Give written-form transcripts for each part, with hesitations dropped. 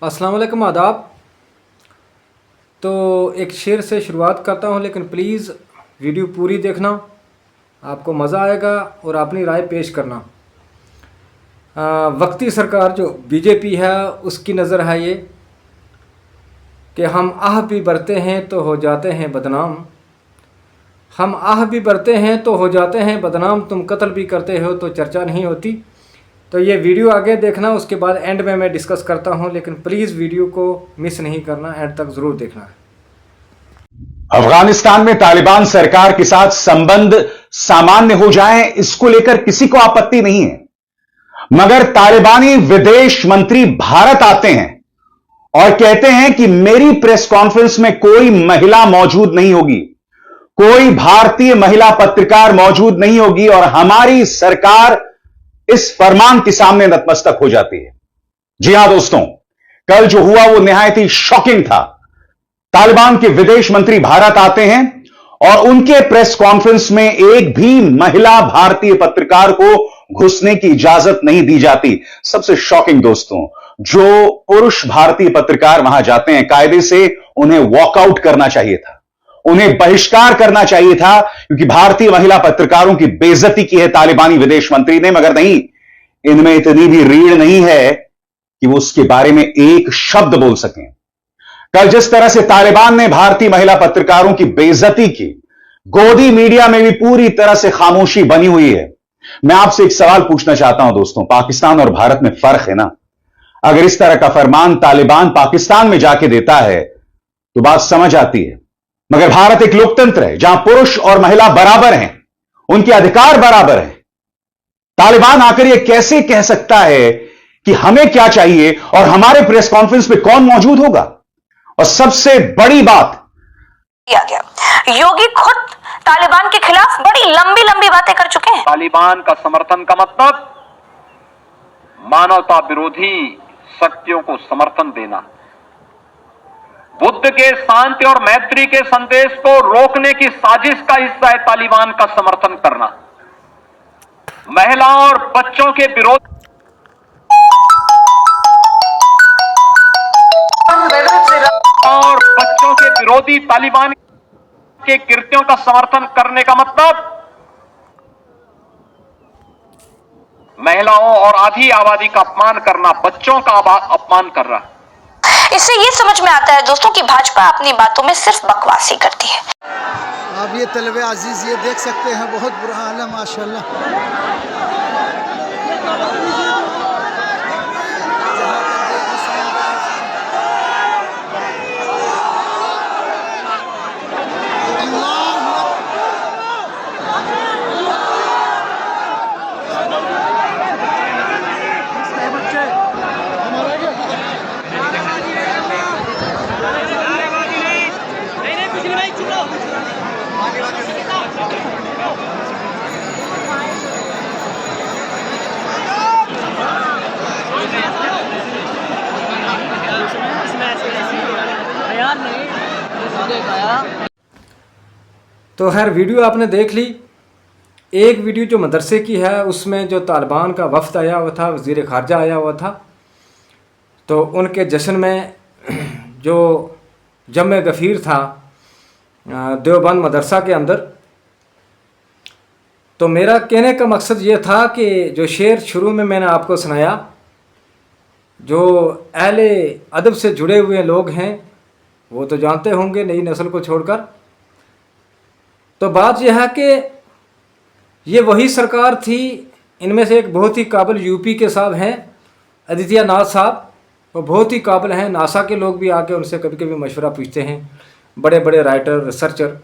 अस्सलाम वालेकुम, आदाब। तो एक शेर से शुरुआत करता हूँ, लेकिन प्लीज़ वीडियो पूरी देखना, आपको मज़ा आएगा और अपनी राय पेश करना। वक्ती सरकार जो बीजेपी है उसकी नज़र है ये कि हम आह भी बरते हैं तो हो जाते हैं बदनाम, हम आह भी बरते हैं तो हो जाते हैं बदनाम, तुम कत्ल भी करते हो तो चर्चा नहीं होती। तो ये वीडियो आगे देखना, उसके बाद एंड में मैं डिस्कस करता हूँ, लेकिन प्लीज़ वीडियो को मिस नहीं करना, एंड तक ज़रूर देखना है। अफगानिस्तान में तालिबान सरकार के साथ संबंध सामान्य हो जाएं, इसको लेकर किसी को आपत्ति नहीं है, मगर तालिबानी विदेश मंत्री भारत आते हैं और कहते हैं कि मेरी प्रेस कॉन्फ्रेंस में कोई महिला मौजूद नहीं होगी, कोई भारतीय महिला पत्रकार मौजूद नहीं होगी और हमारी सरकार इस फरमान के सामने नतमस्तक हो जाती है। जी हां दोस्तों, कल जो हुआ वो निहायत ही शॉकिंग था। तालिबान के विदेश मंत्री भारत आते हैं और उनके प्रेस कॉन्फ्रेंस में एक भी महिला भारतीय पत्रकार को घुसने की इजाजत नहीं दी जाती। सबसे शॉकिंग दोस्तों, जो पुरुष भारतीय पत्रकार वहां जाते हैं, कायदे से उन्हें वॉकआउट करना चाहिए था, उन्हें बहिष्कार करना चाहिए था, क्योंकि भारतीय महिला पत्रकारों की बेइज्जती की है तालिबानी विदेश मंत्री ने। मगर नहीं, इनमें इतनी भी रीढ़ नहीं है कि वो उसके बारे में एक शब्द बोल सकें। कल जिस तरह से तालिबान ने भारतीय महिला पत्रकारों की बेइज्जती की, गोदी मीडिया में भी पूरी तरह से खामोशी बनी हुई है। मैं आपसे एक सवाल पूछना चाहता हूं दोस्तों, पाकिस्तान और भारत में फर्क है ना? अगर इस तरह का फरमान तालिबान पाकिस्तान में जाके देता है तो बात समझ आती है, मगर भारत एक लोकतंत्र है जहां पुरुष और महिला बराबर हैं, उनके अधिकार बराबर हैं। तालिबान आकर यह कैसे कह सकता है कि हमें क्या चाहिए और हमारे प्रेस कॉन्फ्रेंस में कौन मौजूद होगा? और सबसे बड़ी बात किया गया, योगी खुद तालिबान के खिलाफ बड़ी लंबी लंबी बातें कर चुके हैं। तालिबान का समर्थन का मतलब मानवता विरोधी शक्तियों को समर्थन देना, बुद्ध के शांति और मैत्री के संदेश को रोकने की साजिश का हिस्सा है तालिबान का समर्थन करना। महिलाओं और बच्चों के विरोध और बच्चों के विरोधी तालिबान के कृत्यों का समर्थन करने का मतलब महिलाओं और आधी आबादी का अपमान करना, बच्चों का अपमान कर रहा है। इससे ये समझ में आता है दोस्तों कि भाजपा अपनी बातों में सिर्फ बकवास ही करती है। आप ये तलबे अजीज ये देख सकते हैं, बहुत बुरा हाल है माशाल्लाह। तो खैर वीडियो आपने देख ली। एक वीडियो जो मदरसे की है उसमें जो तालिबान का वफ़द आया हुआ था, वज़ीर ख़ारजा आया हुआ था, तो उनके जश्न में जो जमे गफ़ीर था देवबंद मदरसा के अंदर, तो मेरा कहने का मकसद ये था कि जो शेर शुरू में मैंने आपको सुनाया, जो अहले अदब से जुड़े हुए लोग हैं वो तो जानते होंगे नई नस्ल को छोड़कर। तो बात यह है कि ये वही सरकार थी, इनमें से एक बहुत ही काबिल यूपी के साहब हैं आदित्य नाथ साहब, वो बहुत ही काबिल हैं। नासा के लोग भी आके उनसे कभी कभी मशवरा पूछते हैं, बड़े बड़े राइटर रिसर्चर।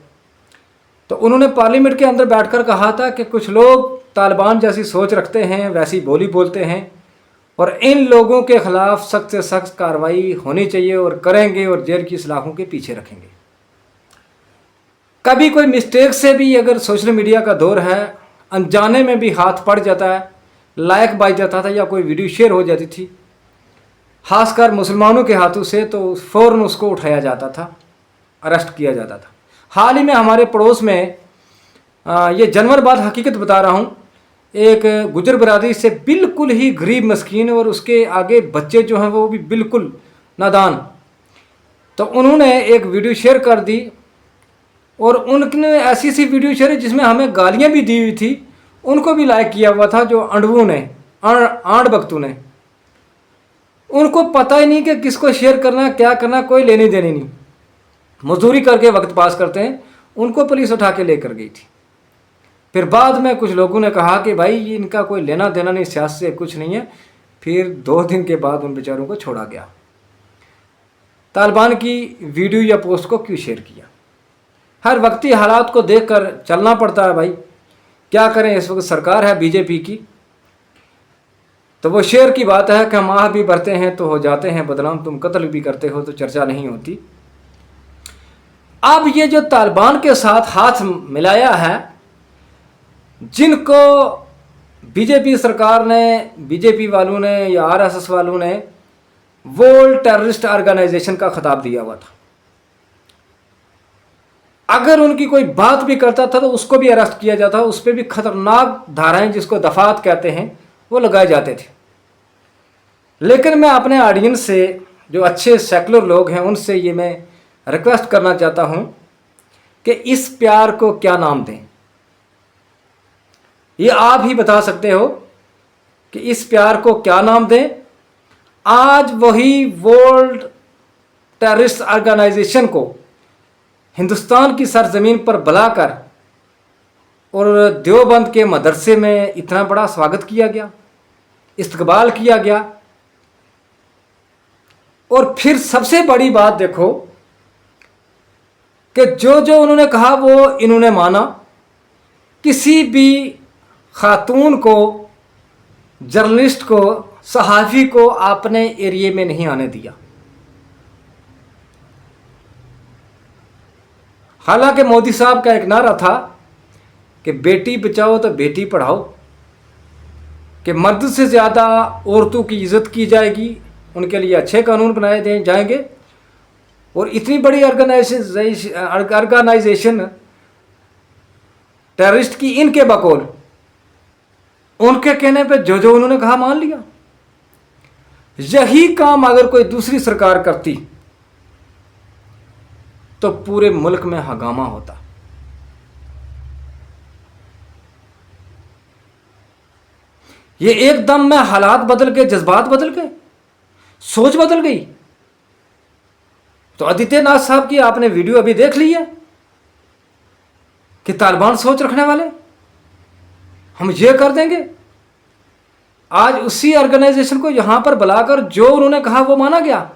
तो उन्होंने पार्लियामेंट के अंदर बैठकर कहा था कि कुछ लोग तालिबान जैसी सोच रखते हैं, वैसी बोली बोलते हैं, और इन लोगों के ख़िलाफ़ सख्त से सख्त कार्रवाई होनी चाहिए और करेंगे और जेल की सलाखों के पीछे रखेंगे। कभी कोई मिस्टेक से भी अगर सोशल मीडिया का दौर है, अनजाने में भी हाथ पड़ जाता है, लाइक बाज जाता था या कोई वीडियो शेयर हो जाती थी, खासकर मुसलमानों के हाथों से, तो फ़ौरन उसको उठाया जाता था, अरेस्ट किया जाता था। हाल ही में हमारे पड़ोस में ये जानवर बात हकीकत बता रहा हूँ, एक गुजर बरादरी से बिल्कुल ही गरीब मस्कीन और उसके आगे बच्चे जो हैं वो भी बिल्कुल नादान। तो उन्होंने एक वीडियो शेयर कर दी और उनने ऐसी सी वीडियो शेयर जिसमें हमें गालियां भी दी हुई थी, उनको भी लाइक किया हुआ था जो अंडवू ने, आंड बख्तू ने। उनको पता ही नहीं कि किसको शेयर करना, क्या करना, कोई लेनी देनी नहीं, मजदूरी करके वक्त पास करते हैं। उनको पुलिस उठा के लेकर गई थी। फिर बाद में कुछ लोगों ने कहा कि भाई ये इनका कोई लेना देना नहीं, सियासत से कुछ नहीं है। फिर 2 दिन के बाद उन बेचारों को छोड़ा गया। तालिबान की वीडियो या पोस्ट को क्यों शेयर किया? हर वक्ती हालात को देखकर चलना पड़ता है भाई, क्या करें। इस वक्त सरकार है बीजेपी की, तो वो शेयर की बात है कि हम आह भी भरते हैं तो हो जाते हैं बदनाम, तुम कत्ल भी करते हो तो चर्चा नहीं होती। अब ये जो तालिबान के साथ हाथ मिलाया है, जिनको बीजेपी सरकार ने, बीजेपी वालों ने या आरएसएस वालों ने वर्ल्ड टेररिस्ट ऑर्गेनाइजेशन का खिताब दिया हुआ था, अगर उनकी कोई बात भी करता था तो उसको भी अरेस्ट किया जाता, उस पर भी खतरनाक धाराएं जिसको दफात कहते हैं वो लगाए जाते थे। लेकिन मैं अपने ऑडियंस से, जो अच्छे सेकुलर लोग हैं, उनसे ये मैं रिक्वेस्ट करना चाहता हूं कि इस प्यार को क्या नाम दें। ये आप ही बता सकते हो कि इस प्यार को क्या नाम दें। आज वही वर्ल्ड टेररिस्ट ऑर्गेनाइजेशन को हिंदुस्तान की सरजमीन पर बुलाकर और देवबंद के मदरसे में इतना बड़ा स्वागत किया गया, इस्तकबाल किया गया। और फिर सबसे बड़ी बात देखो कि जो जो उन्होंने कहा वो इन्होंने माना। किसी भी खातून को, जर्नलिस्ट को, सहाफ़ी को अपने एरिए में नहीं आने दिया। हालांकि मोदी साहब का एक नारा था कि बेटी बचाओ तो बेटी पढ़ाओ, कि मर्द से ज़्यादा औरतों की इज़्ज़त की जाएगी, उनके लिए अच्छे कानून बनाए जाएंगे। और इतनी बड़ी ऑर्गेनाइजेशन टेररिस्ट की, इनके बकौल, उनके कहने पे जो जो उन्होंने कहा मान लिया। यही काम अगर कोई दूसरी सरकार करती तो पूरे मुल्क में हंगामा होता। ये एकदम में हालात बदल गए, जज्बात बदल गए, सोच बदल गई। तो आदित्यनाथ साहब की आपने वीडियो अभी देख ली है कि तालिबान सोच रखने वाले, हम ये कर देंगे। आज उसी ऑर्गेनाइजेशन को यहां पर बुलाकर जो उन्होंने कहा वो माना गया।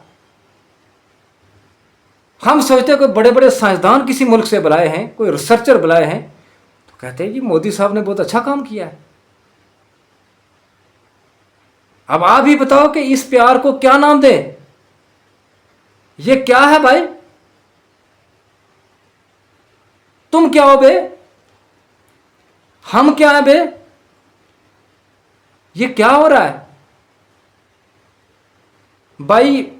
हम सोचते हैं कोई बड़े बड़े साइंसदान किसी मुल्क से बुलाए हैं, कोई रिसर्चर बुलाए हैं, तो कहते हैं जी मोदी साहब ने बहुत अच्छा काम किया है। अब आप ही बताओ कि इस प्यार को क्या नाम दें? ये क्या है भाई? तुम क्या हो बे? हम क्या है बे? ये क्या हो रहा है भाई?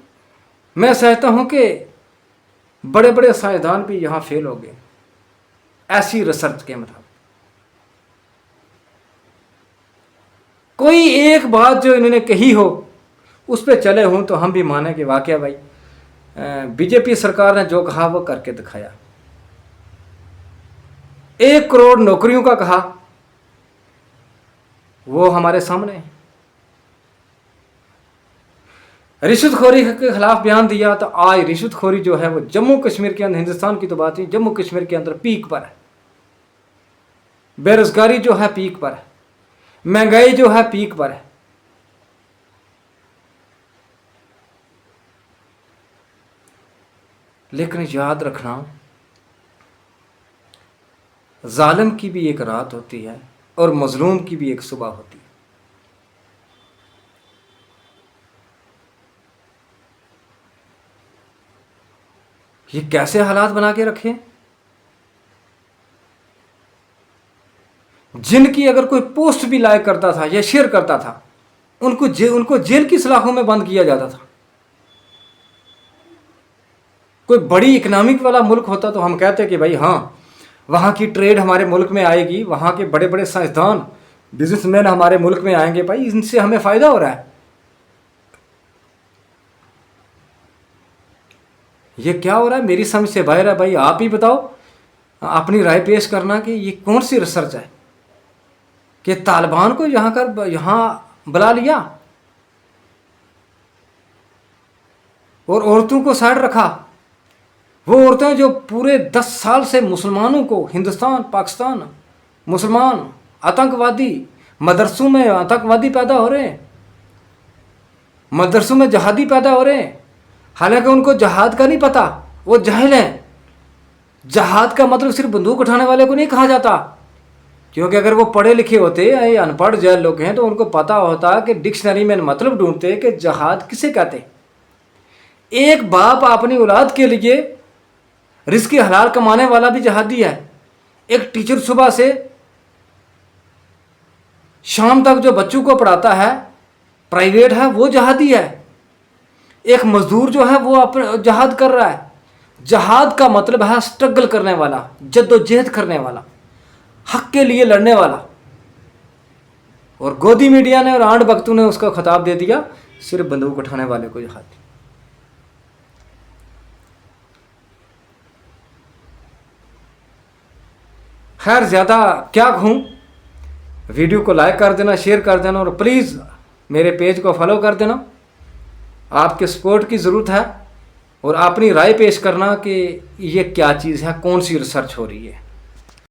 मैं समझता हूं कि बड़े बड़े साइंसदान भी यहां फेल हो गए ऐसी रिसर्च के मुताबिक। कोई एक बात जो इन्होंने कही हो उस पर चले हों तो हम भी माने कि वाकया भाई बीजेपी सरकार ने जो कहा वो करके दिखाया। 1 करोड़ नौकरियों का कहा, वो हमारे सामने है। रिश्वतखोरी के खिलाफ बयान दिया, तो आज रिश्वतखोरी जो है वो जम्मू कश्मीर के अंदर, हिंदुस्तान की तो बात ही, जम्मू कश्मीर के अंदर पीक पर है। बेरोजगारी जो है पीक पर है, महंगाई जो है पीक पर है। लेकिन याद रखना, जालिम की भी एक रात होती है और मजलूम की भी एक सुबह होती है। ये कैसे हालात बना के रखे? जिनकी अगर कोई पोस्ट भी लाइक करता था या शेयर करता था, उनको जेल की सलाखों में बंद किया जाता था। कोई बड़ी इकोनॉमिक वाला मुल्क होता तो हम कहते कि भाई हाँ, वहाँ की ट्रेड हमारे मुल्क में आएगी, वहाँ के बड़े बड़े साइंसदान, बिजनेसमैन हमारे मुल्क में आएंगे, भाई इनसे हमें फ़ायदा हो रहा है। ये क्या हो रहा है? मेरी समझ से बाहर है भाई। आप ही बताओ, अपनी राय पेश करना कि ये कौन सी रिसर्च है कि तालिबान को यहाँ बुला लिया और औरतों को साइड रखा। वो औरतें जो पूरे 10 साल से मुसलमानों को, हिंदुस्तान, पाकिस्तान, मुसलमान, आतंकवादी, मदरसों में आतंकवादी पैदा हो रहे हैं, मदरसों में जहादी पैदा हो रहे हैं, हालांकि उनको जहाद का नहीं पता, वो जाहिल हैं। जहाद का मतलब सिर्फ बंदूक उठाने वाले को नहीं कहा जाता, क्योंकि अगर वो पढ़े लिखे होते या अनपढ़ जाहिल लोग हैं तो उनको पता होता कि डिक्शनरी में मतलब ढूंढते कि जहाद किसे कहते। एक बाप अपनी औलाद के लिए रिस्क हलाल कमाने वाला भी जहादी है। एक टीचर सुबह से शाम तक जो बच्चों को पढ़ाता है, प्राइवेट है, वो जहादी है। एक मजदूर जो है वो अपने जहाद कर रहा है। जहाद का मतलब है स्ट्रगल करने वाला, जद्दोजहद करने वाला, हक के लिए लड़ने वाला। और गोदी मीडिया ने और आंड बख्तू ने उसका खिताब दे दिया सिर्फ बंदूक उठाने वाले को जहादी। खैर, ज़्यादा क्या कहूँ, वीडियो को लाइक कर देना, शेयर कर देना और प्लीज़ मेरे पेज को फॉलो कर देना। आपके सपोर्ट की ज़रूरत है और अपनी राय पेश करना कि ये क्या चीज़ है, कौन सी रिसर्च हो रही है।